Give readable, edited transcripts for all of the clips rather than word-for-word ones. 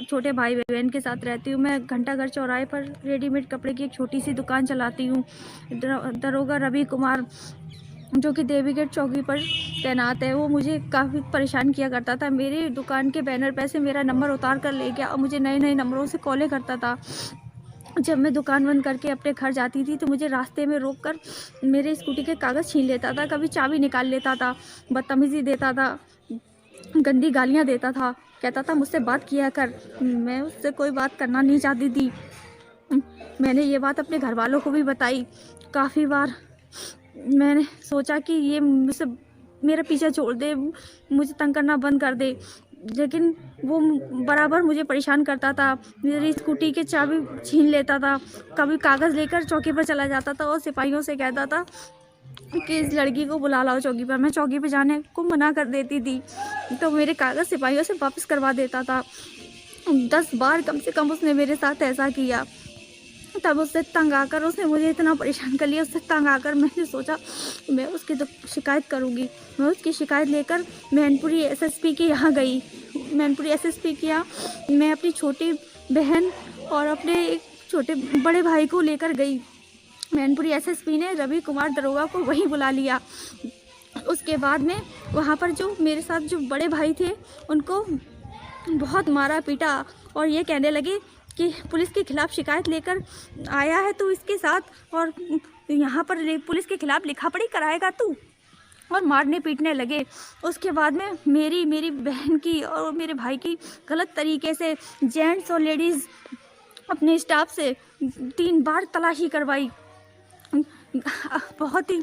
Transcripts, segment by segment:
छोटे भाई बहन के साथ रहती हूँ। मैं घंटाघर चौराहे पर रेडीमेड कपड़े की एक छोटी सी दुकान चलाती हूँ। दरोगा रवि कुमार, जो कि देवीगढ़ चौकी पर तैनात है, वो मुझे काफ़ी परेशान किया करता था। मेरे दुकान के बैनर पे से मेरा नंबर उतार कर ले गया और मुझे नए नए नंबरों से कॉलें करता था। जब मैं दुकान बंद करके अपने घर जाती थी तो मुझे रास्ते में रोककर मेरे स्कूटी के कागज़ छीन लेता था, कभी चाबी निकाल लेता था, बदतमीज़ी देता था, गंदी गालियाँ देता था, कहता था मुझसे बात किया कर। मैं उससे कोई बात करना नहीं चाहती थी। मैंने ये बात अपने घर वालों को भी बताई। काफ़ी बार मैंने सोचा कि ये मुझसे मेरा पीछा छोड़ दे, मुझे तंग करना बंद कर दे, लेकिन वो बराबर मुझे परेशान करता था। मेरी स्कूटी की चाबी छीन लेता था, कभी कागज़ लेकर चौकी पर चला जाता था और सिपाहियों से कहता था कि इस लड़की को बुला लाओ चौकी पर। मैं चौकी पर जाने को मना कर देती थी तो मेरे कागज़ सिपाहियों से वापस करवा देता था। 10 बार कम से कम उसने मेरे साथ ऐसा किया। तब उससे तंग आकर उसने मुझे इतना परेशान कर लिया। उससे तंग आकर मैंने सोचा मैं उसकी तो शिकायत करूँगी। मैं उसकी शिकायत लेकर मैनपुरी एसएसपी के यहाँ गई। मैनपुरी एसएसपी के यहाँ मैं अपनी छोटी बहन और अपने एक छोटे बड़े भाई को लेकर गई। मैनपुरी एसएसपी ने रवि कुमार दरोगा को वहीं बुला लिया। उसके बाद में वहाँ पर जो मेरे साथ जो बड़े भाई थे उनको बहुत मारा पीटा और ये कहने लगे कि पुलिस के खिलाफ शिकायत लेकर आया है तू इसके साथ और यहाँ पर पुलिस के खिलाफ लिखा पढ़ी कराएगा तू, और मारने पीटने लगे। उसके बाद में मेरी बहन की और मेरे भाई की गलत तरीके से जेंट्स और लेडीज़ अपने स्टाफ से 3 बार तलाशी करवाई। बहुत ही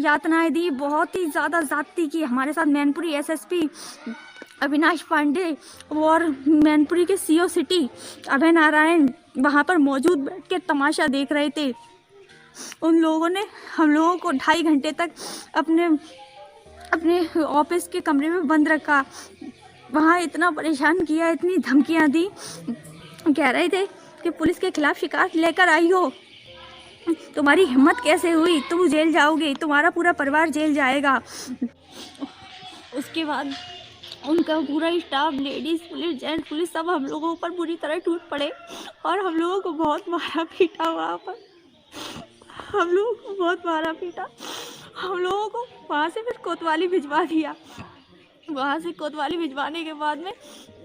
यातनाएं दी, बहुत ही ज़्यादा ज़्यादती की हमारे साथ। मैनपुरी एसएसपी अविनाश पांडे और मैनपुरी के सीओ सिटी अभय नारायण वहाँ पर मौजूद बैठ के तमाशा देख रहे थे। उन लोगों ने हम लोगों को 2.5 घंटे तक अपने ऑफिस के कमरे में बंद रखा। वहाँ इतना परेशान किया, इतनी धमकियाँ दी, कह रहे थे कि पुलिस के खिलाफ शिकायत लेकर आई हो, तुम्हारी हिम्मत कैसे हुई, तुम जेल जाओगे, तुम्हारा पूरा परिवार जेल जाएगा। उसके बाद उनका पूरा staff, ladies police, gents police, सब हम लोगों पर बुरी तरह टूट पड़े और हम लोगों को बहुत मारा पीटा। वहाँ पर हम लोगों को बहुत मारा पीटा। हम लोगों को वहाँ से फिर कोतवाली भिजवा दिया। वहाँ से कोतवाली भिजवाने के बाद में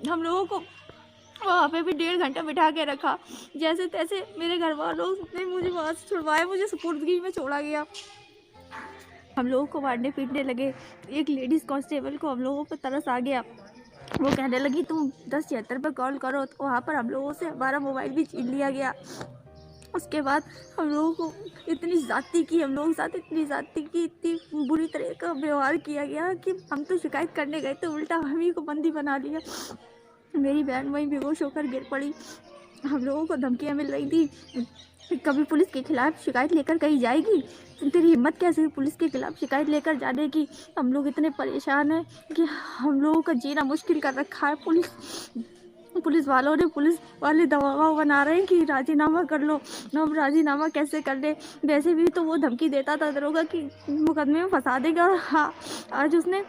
हम लोगों को वहाँ पे भी 1.5 घंटा बिठा के रखा। जैसे तैसे मेरे घर वालों ने मुझे वहाँ से छुड़वाया, मुझे सुपुर्दगी में छोड़ा गया। हम लोगों को मारने पीटने लगे। एक लेडीज़ कांस्टेबल को हम लोगों पर तरस आ गया। वो कहने लगी तुम 1076 पर कॉल करो, तो वहाँ पर हम लोगों से हमारा मोबाइल भी छीन लिया गया। उसके बाद हम लोगों को इतनी ज़्यादती की, हम लोगों के साथ इतनी ज़्यादती की, इतनी बुरी तरह का व्यवहार किया गया कि हम तो शिकायत करने गए तो उल्टा हम ही को बंदी बना लिया। मेरी बहन वहीं बेहोश होकर गिर पड़ी। हम लोगों को धमकियाँ मिल रही थी, कभी पुलिस के खिलाफ शिकायत लेकर कहीं जाएगी, तेरी हिम्मत कैसे हुई पुलिस के खिलाफ शिकायत लेकर जाने की। हम लोग इतने परेशान हैं कि हम लोगों का जीना मुश्किल कर रखा है। पुलिस वाले दबाव बना रहे हैं कि राजीनामा कर लो। हम राजीनामा कैसे कर ले, वैसे भी तो वो धमकी देता था दरोगा कि मुकदमे में फंसा देगा। हाँ, आज उसने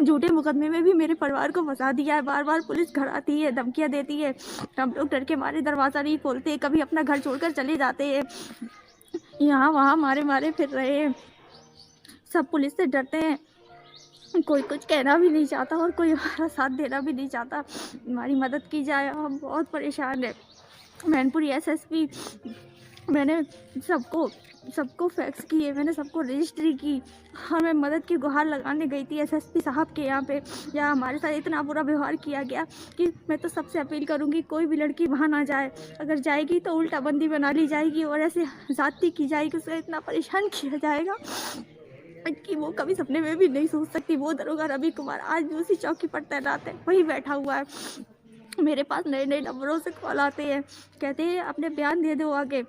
झूठे मुकदमे में भी मेरे परिवार को फंसा दिया है। बार बार पुलिस घर आती है, धमकियाँ देती है। हम लोग डर के मारे दरवाज़ा नहीं खोलते, कभी अपना घर छोड़कर चले जाते हैं। यहाँ वहाँ मारे फिर रहे हैं। सब पुलिस से डरते हैं, कोई कुछ कहना भी नहीं चाहता और कोई हमारा साथ देना भी नहीं चाहता। हमारी मदद की जाए, हम बहुत परेशान हैं। मैनपुरी एसएसपी, मैंने सबको फैक्स किए, मैंने सबको रजिस्ट्री की और मैं मदद की गुहार लगाने गई थी एसएसपी साहब के यहाँ पे। यहाँ हमारे साथ इतना बुरा व्यवहार किया गया कि मैं तो सबसे अपील करूँगी कोई भी लड़की वहाँ ना जाए। अगर जाएगी तो उल्टा बंदी बना ली जाएगी और ऐसे ज़्यादती की जाएगी, उसे इतना परेशान किया जाएगा कि वो कभी सपने में भी नहीं सोच सकती। वो दरोगा रवि कुमार आज भी उसी चौकी पर तैनात है, वहीं बैठा हुआ है। मेरे पास नए नए नंबरों से कॉल आते हैं, कहते हैं अपने बयान दे दो आगे।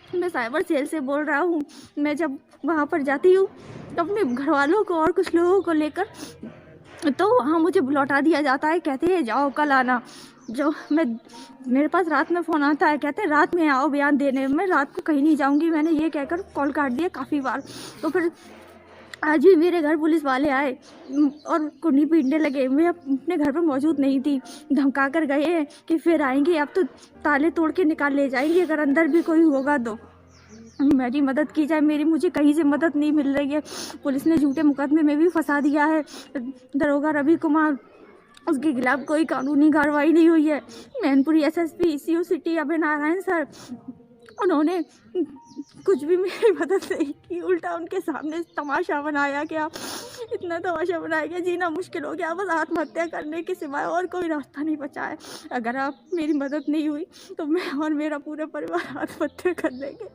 मैं साइबर सेल से बोल रहा हूँ। मैं जब वहाँ पर जाती हूँ तो अपने घर वालों को और कुछ लोगों को लेकर तो वहाँ मुझे लौटा दिया जाता है, कहते हैं जाओ कल आना। मेरे पास रात में फ़ोन आता है, कहते हैं रात में आओ बयान देने। मैं रात को कहीं नहीं जाऊँगी, मैंने ये कहकर कॉल काट दिया काफ़ी बार। तो फिर आज भी मेरे घर पुलिस वाले आए और कुंडी पीटने लगे। मैं अपने घर पे मौजूद नहीं थी, धमका कर गए हैं कि फिर आएंगे, अब तो ताले तोड़ के निकाल ले जाएंगे अगर अंदर भी कोई होगा तो। मेरी मदद की जाए, मेरी मुझे कहीं से मदद नहीं मिल रही है। पुलिस ने झूठे मुकदमे में भी फंसा दिया है दरोगा रवि कुमार, उसके खिलाफ कोई कानूनी कार्रवाई नहीं हुई है। मैनपुरी एसएसपी सीओ सिटी अभय नारायण सर, उन्होंने कुछ भी मेरी मदद नहीं की, उल्टा उनके सामने तमाशा बनाया गया, इतना तमाशा बनाया गया, जीना मुश्किल हो गया। बस आत्महत्या करने के सिवाय और कोई रास्ता नहीं बचा है। अगर आप मेरी मदद नहीं हुई तो मैं और मेरा पूरा परिवार आत्महत्या कर देंगे।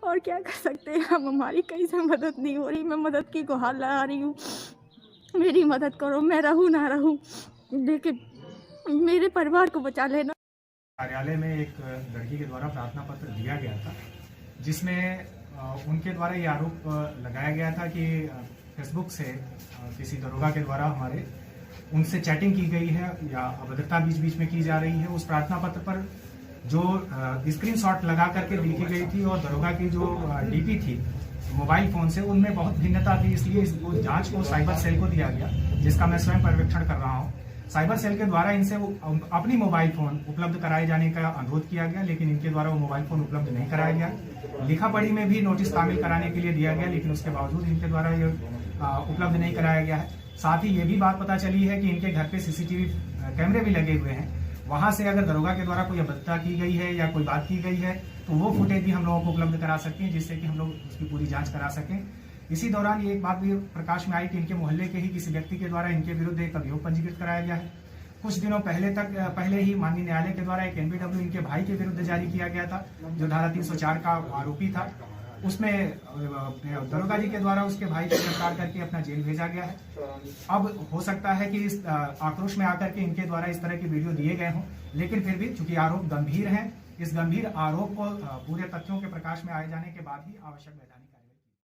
और क्या कर सकते हैं हम, हमारी कहीं से मदद नहीं हो रही। मैं मदद की गुहार लगा रही हूँ, मेरी मदद करो, मैं रहूँ ना रहूँ, लेकिन मेरे परिवार को बचा लेना। कार्यालय में एक लड़की के द्वारा प्रार्थना पत्र दिया गया था, जिसमें उनके द्वारा ये आरोप लगाया गया था कि फेसबुक से किसी दरोगा के द्वारा हमारे उनसे चैटिंग की गई है या अभद्रता बीच बीच में की जा रही है। उस प्रार्थना पत्र पर जो स्क्रीनशॉट लगा करके लिखी गई थी और दरोगा की जो डीपी थी मोबाइल फोन से, उनमें बहुत भिन्नता थी। इसलिए इस जांच को साइबर सेल को दिया गया, जिसका मैं स्वयं पर्यवेक्षण कर रहा हूँ। साइबर सेल के द्वारा इनसे अपनी मोबाइल फोन उपलब्ध कराए जाने का अनुरोध किया गया, लेकिन इनके द्वारा वो मोबाइल फोन उपलब्ध नहीं कराया गया। लिखा पढ़ी में भी नोटिस शामिल कराने के लिए दिया गया, लेकिन उसके बावजूद इनके द्वारा ये उपलब्ध नहीं कराया गया है। साथ ही ये भी बात पता चली है कि इनके घर पे सीसीटीवी कैमरे भी लगे हुए हैं। वहां से अगर दरोगा के द्वारा कोई अभद्रता की गई है या कोई बात की गई है तो वो फुटेज भी हम लोगों को उपलब्ध करा सकते हैं, जिससे कि हम लोग उसकी पूरी जांच करा सकें। इसी दौरान ये एक बात भी प्रकाश में आई कि इनके मोहल्ले के ही किसी व्यक्ति के द्वारा इनके विरुद्ध एक अभियोग पंजीकृत कराया गया है। कुछ दिनों पहले ही माननीय न्यायालय के द्वारा एक एनपीडब्ल्यू इनके भाई के विरुद्ध जारी किया गया था, जो धारा 304 का आरोपी था। उसमें दरोगा जी के द्वारा उसके भाई को गिरफ्तार करके अपना जेल भेजा गया है। अब हो सकता है कि इस आक्रोश में आकर के इनके द्वारा इस तरह की वीडियो दिए गए हों, लेकिन फिर भी चूंकि आरोप गंभीर है, इस गंभीर आरोप को पूरे तथ्यों के प्रकाश में आए जाने के बाद ही आवश्यक है।